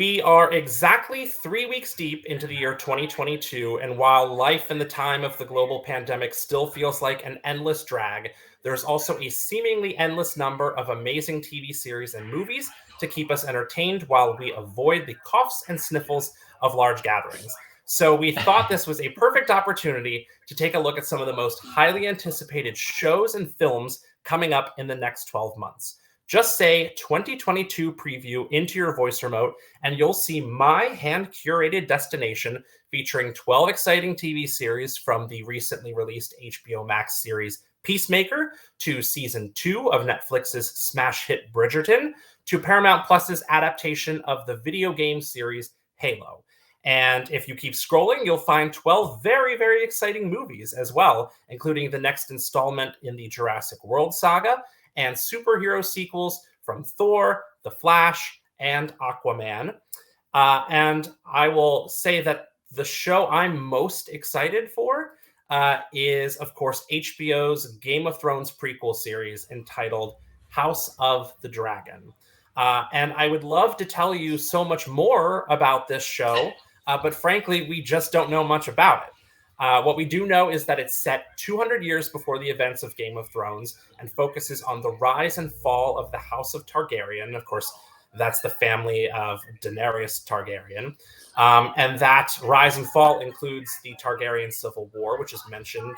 We are exactly 3 weeks deep into the year 2022, and while life in the time of the global pandemic still feels like an endless drag, there's also a seemingly endless number of amazing TV series and movies to keep us entertained while we avoid the coughs and sniffles of large gatherings. So we thought this was a perfect opportunity to take a look at some of the most highly anticipated shows and films coming up in the next 12 months. Just say 2022 preview into your voice remote, and you'll see my hand-curated destination featuring 12 exciting TV series from the recently released HBO Max series Peacemaker to season 2 of Netflix's smash hit Bridgerton to Paramount Plus's adaptation of the video game series Halo. And if you keep scrolling, you'll find 12 very, very exciting movies as well, including the next installment in the Jurassic World saga and superhero sequels from Thor, The Flash, and Aquaman. And I will say that the show I'm most excited for is, of course, HBO's Game of Thrones prequel series entitled House of the Dragon. And I would love to tell you so much more about this show, but frankly, we just don't know much about it. What we do know is that it's set 200 years before the events of Game of Thrones and focuses on the rise and fall of the House of Targaryen. Of course, that's the family of Daenerys Targaryen. And that rise and fall includes the Targaryen Civil War, which is mentioned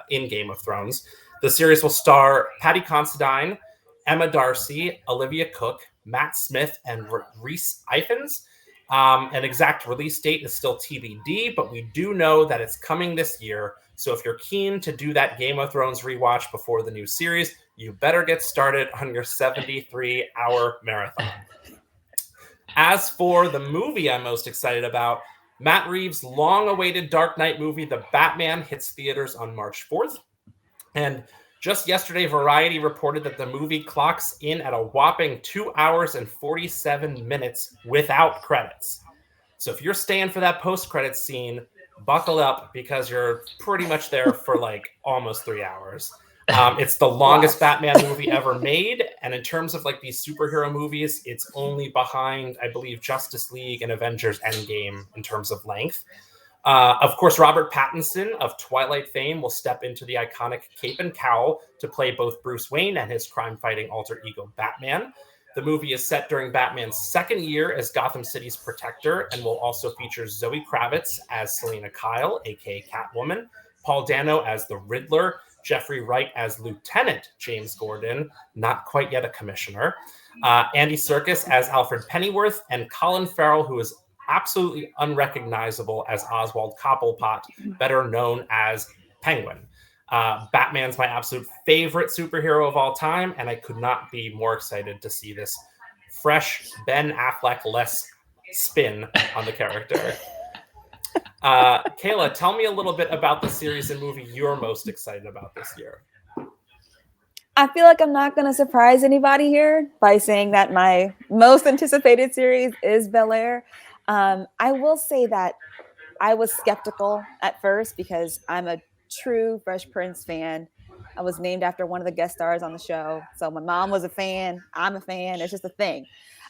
in Game of Thrones. The series will star Paddy Considine, Emma Darcy, Olivia Cook, Matt Smith, and Rhys Ifans. An exact release date is still TBD, but we do know that it's coming this year. So if you're keen to do that Game of Thrones rewatch before the new series, you better get started on your 73-hour marathon. As for the movie I'm most excited about, Matt Reeves' long-awaited Dark Knight movie, The Batman, hits theaters on March 4th. And just yesterday, Variety reported that the movie clocks in at a whopping 2 hours and 47 minutes without credits. So if you're staying for that post-credits scene, buckle up because you're pretty much there for like almost 3 hours. It's the longest Batman movie ever made. And in terms of like these superhero movies, it's only behind, I believe, Justice League and Avengers Endgame in terms of length. Of course, Robert Pattinson of Twilight fame will step into the iconic cape and cowl to play both Bruce Wayne and his crime-fighting alter ego Batman. The movie is set during Batman's second year as Gotham City's protector and will also feature Zoe Kravitz as Selena Kyle, aka Catwoman, Paul Dano as the Riddler, Jeffrey Wright as Lieutenant James Gordon, not quite yet a commissioner, Andy Serkis as Alfred Pennyworth, and Colin Farrell, who is absolutely unrecognizable as Oswald Cobblepot, better known as Penguin. Batman's my absolute favorite superhero of all time, and I could not be more excited to see this fresh Ben Affleck-less spin on the character. Kayla, tell me a little bit about the series and movie you're most excited about this year. I feel like I'm not going to surprise anybody here by saying that my most anticipated series is Bel-Air. I will say that I was skeptical at first because I'm a true Fresh Prince fan. I was named after one of the guest stars on the show. So my mom was a fan. I'm a fan. It's just a thing.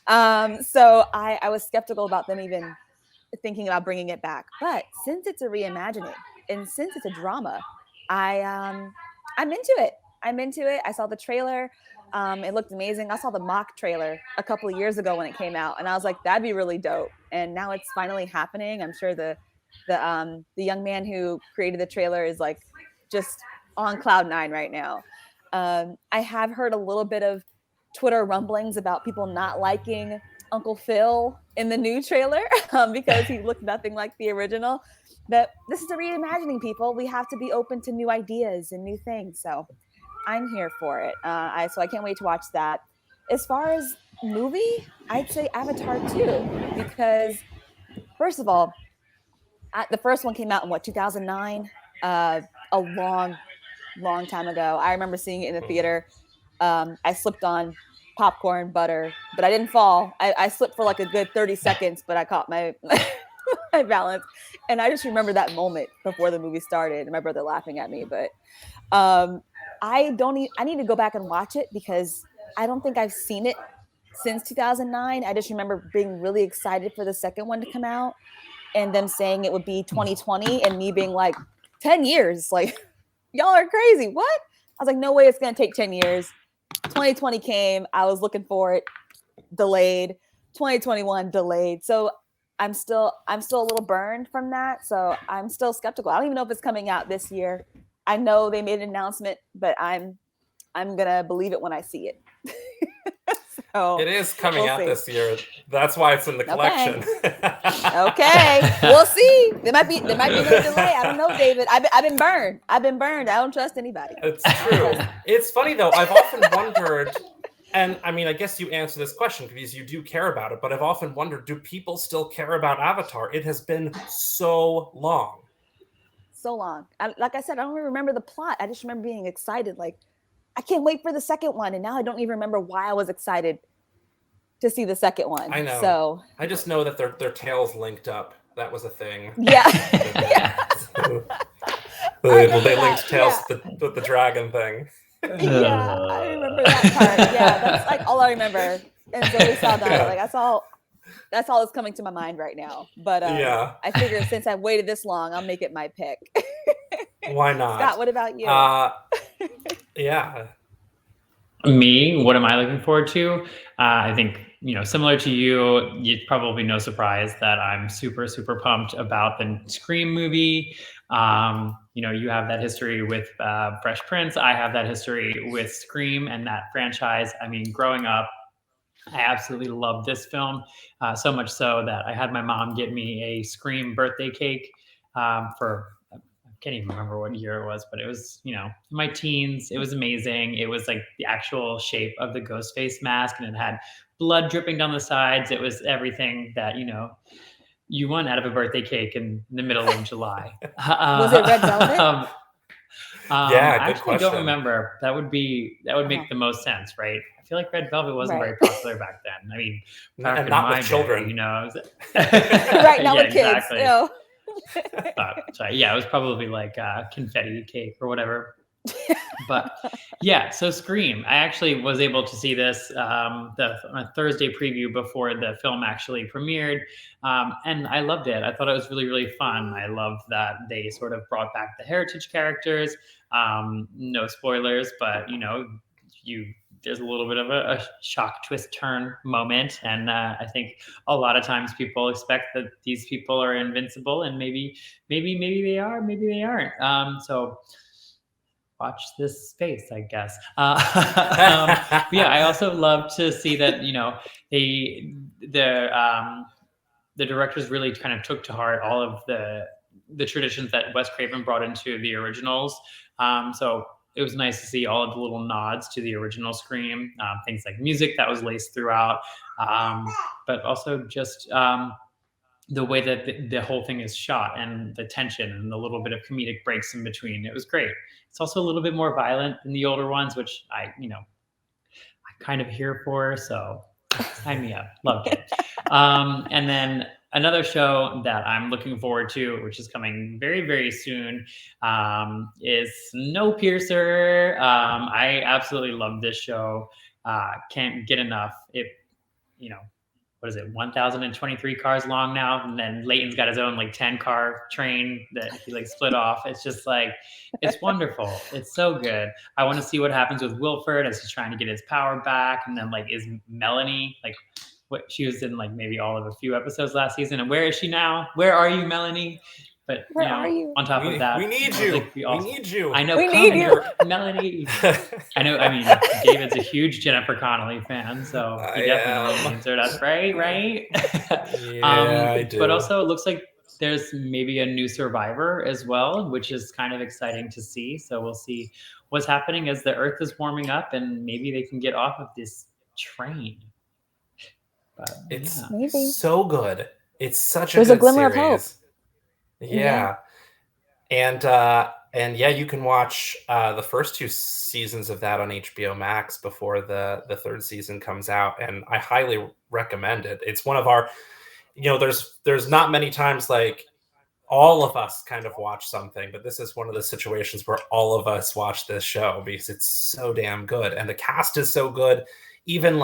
So I was skeptical about them even thinking about bringing it back. But since it's a reimagining and since it's a drama, I'm into it. I'm into it. I saw the trailer. It looked amazing. I saw the mock trailer a couple of years ago when it came out, and I was like, that'd be really dope. And now it's finally happening. I'm sure the young man who created the trailer is like just on cloud nine right now. I have heard a little bit of Twitter rumblings about people not liking Uncle Phil in the new trailer because he looked nothing like the original. But this is a reimagining, people. We have to be open to new ideas and new things. So I'm here for it. So I can't wait to watch that. As far as movie, I'd say Avatar 2, because first of all, the first one came out in 2009? A long time ago. I remember seeing it in the theater. I slipped on popcorn butter, but I didn't fall. I slipped for like a good 30 seconds, but I caught my my balance. And I just remember that moment before the movie started and my brother laughing at me. But I need to go back and watch it because I don't think I've seen it since 2009. I just remember being really excited for the second one to come out and them saying it would be 2020 and me being like, 10 years, like, y'all are crazy. What? I was like, no way it's going to take 10 years. 2020 came. I was looking for it, delayed. 2021 delayed. So I'm still a little burned from that. So I'm still skeptical. I don't even know if it's coming out this year. I know they made an announcement, but I'm gonna believe it when I see it. So it is coming out this year. That's why it's in the collection. Okay, we'll see. There might be no delay. I don't know, David. I've been burned. I don't trust anybody. It's true. It's funny though. I've often wondered, and I mean, I guess you answer this question because you do care about it. But I've often wondered, do people still care about Avatar? It has been so long. So long. Like I said, I don't even remember the plot. I just remember being excited. Like, I can't wait for the second one. And now I don't even remember why I was excited to see the second one. I know. So I just know that their tails linked up. That was a thing. Yeah. They linked tails with the dragon thing. Yeah, I remember that part. Yeah, that's like all I remember. And so we saw that. Like that's all that's coming to my mind right now. But I figured since I've waited this long, I'll make it my pick. Why not? Scott, what about you? Yeah. Me, what am I looking forward to? I think, similar to you, it's probably no surprise that I'm super, super pumped about the Scream movie. You have that history with Fresh Prince. I have that history with Scream and that franchise. I mean, growing up, I absolutely loved this film, so much so that I had my mom get me a Scream birthday cake for, I can't even remember what year it was, but it was, in my teens. It was amazing. It was like the actual shape of the Ghostface mask, and it had blood dripping down the sides. It was everything that, you want out of a birthday cake in the middle of July. Was it red velvet? Yeah, I good question. don't remember. That would make the most sense, right? I feel like red velvet wasn't very popular back then. I mean, and not with children, right now with kids. Exactly. So it was probably like confetti cake or whatever. But yeah, so Scream. I actually was able to see this on a Thursday preview before the film actually premiered, and I loved it. I thought it was really, really fun. I loved that they sort of brought back the heritage characters. No spoilers, but there's a little bit of a shock, twist, turn moment, and I think a lot of times people expect that these people are invincible, and maybe they are, maybe they aren't. So watch this space, I guess. I also love to see that the directors really kind of took to heart all of the traditions that Wes Craven brought into the originals. So it was nice to see all of the little nods to the original Scream, things like music that was laced throughout, but also just the way that the whole thing is shot and the tension and the little bit of comedic breaks in between. It was great. It's also a little bit more violent than the older ones, which I kind of here for. So sign me up. Loved it. And then another show that I'm looking forward to, which is coming very, very soon, is Snowpiercer. I absolutely love this show. Can't get enough. What is it, 1,023 cars long now? And then Leighton's got his own 10-car train that he split off. It's just it's wonderful. It's so good. I want to see what happens with Wilford as he's trying to get his power back. And then is Melanie, what she was in maybe all of a few episodes last season. And where is she now? Where are you, Melanie? But where are you? On top of that, we need you. We need you. I know. We need you, Melanie. I know. I mean, David's a huge Jennifer Connelly fan, so he definitely needs her. That's right. Yeah, I do. But also, it looks like there's maybe a new survivor as well, which is kind of exciting to see. So we'll see what's happening as the Earth is warming up, and maybe they can get off of this train. But it's so good. It's such There's a good a glimmer series. of hope. Yeah. And you can watch the first 2 seasons of that on HBO Max before the 3rd season comes out, and I highly recommend it. It's one of our, there's not many times all of us kind of watch something, but this is one of the situations where all of us watch this show because it's so damn good, and the cast is so good. Even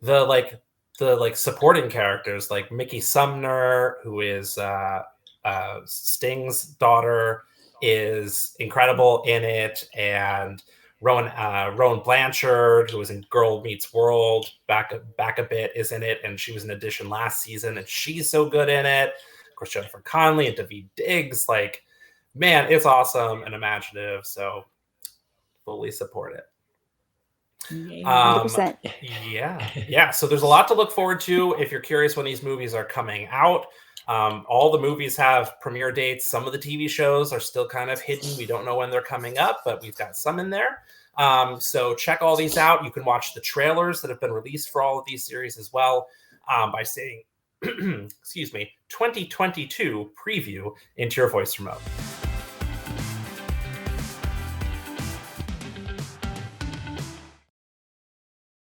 the supporting characters, like Mickey Sumner, who is Sting's daughter, is incredible in it, and Rowan Blanchard, who was in Girl Meets World back a bit, is in it, and she was an addition last season, and she's so good in it. Of course, Jennifer Connelly and Daveed Diggs, like, man, it's awesome and imaginative, so fully support it. 100%. Yeah. So there's a lot to look forward to if you're curious when these movies are coming out. All the movies have premiere dates. Some of the TV shows are still kind of hidden. We don't know when they're coming up, but we've got some in there. So check all these out. You can watch the trailers that have been released for all of these series as well by saying, excuse me, 2022 preview into your voice remote.